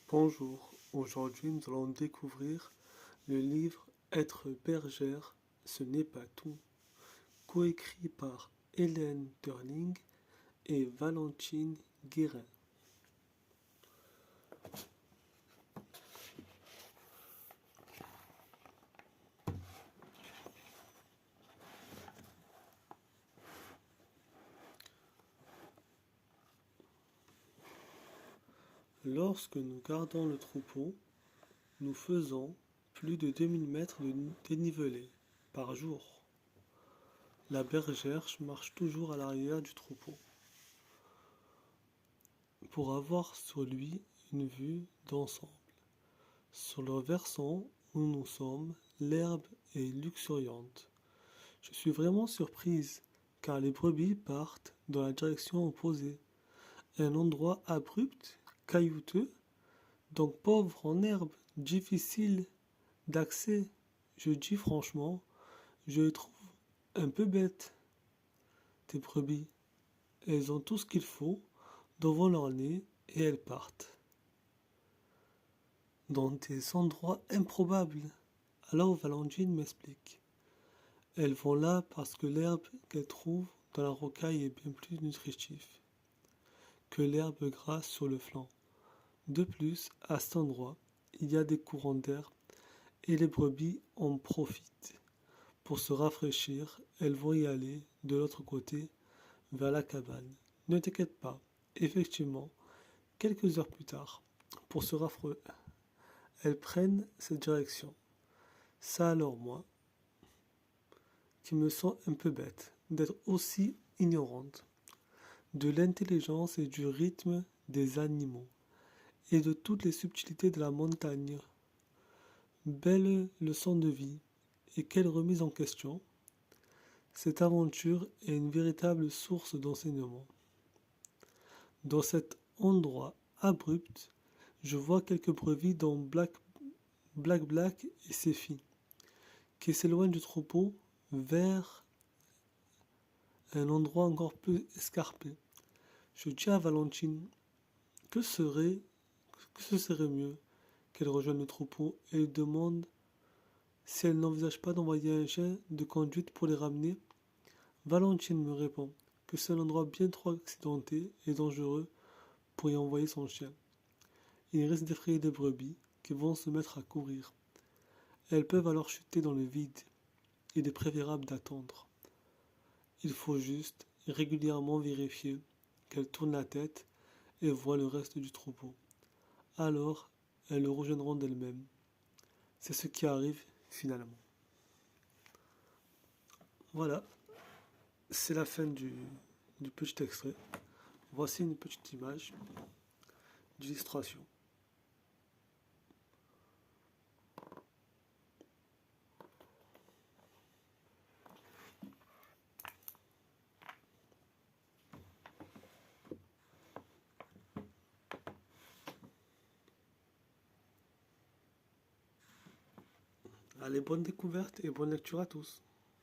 Bonjour, aujourd'hui nous allons découvrir le livre Être bergère, ce n'est pas tout, coécrit par Hélène Turning et Valentine Guérin. Lorsque nous gardons le troupeau, nous faisons plus de 2000 mètres de dénivelé par jour. La bergère marche toujours à l'arrière du troupeau pour avoir sur lui une vue d'ensemble. Sur le versant où nous sommes, l'herbe est luxuriante. Je suis vraiment surprise, car les brebis partent dans la direction opposée. Un endroit abrupt, caillouteux, donc pauvre en herbe, difficile d'accès. Je dis franchement, je les trouve un peu bêtes, tes brebis. Elles ont tout ce qu'il faut devant leur nez et elles partent. Dans des endroits improbables. Alors Valentine m'explique. Elles vont là parce que l'herbe qu'elles trouvent dans la rocaille est bien plus nutritive que l'herbe grasse sur le flanc. De plus, à cet endroit, il y a des courants d'air et les brebis en profitent. Pour se rafraîchir, elles vont y aller de l'autre côté, vers la cabane. Ne t'inquiète pas, effectivement, quelques heures plus tard, pour se rafraîchir, elles prennent cette direction. Ça alors moi, qui me sens un peu bête d'être aussi ignorante de l'intelligence et du rythme des animaux et de toutes les subtilités de la montagne. Belle leçon de vie et quelle remise en question. Cette aventure est une véritable source d'enseignement. Dans cet endroit abrupt, je vois quelques brebis dont Black et ses filles, qui s'éloignent du troupeau vers un endroit encore plus escarpé. Je dis à Valentine que ce serait mieux qu'elle rejoigne le troupeau et lui demande si elle n'envisage pas d'envoyer un chien de conduite pour les ramener. Valentine me répond que c'est un endroit bien trop accidenté et dangereux pour y envoyer son chien. Il risque d'effrayer des brebis qui vont se mettre à courir. Elles peuvent alors chuter dans le vide. Il est préférable d'attendre. Il faut juste régulièrement vérifier qu'elles tournent la tête et voient le reste du troupeau. Alors, elles le rejoindront d'elles-mêmes. C'est ce qui arrive finalement. Voilà, c'est la fin du petit extrait. Voici une petite image d'illustration. Allez, bonne découverte et bonne lecture à tous.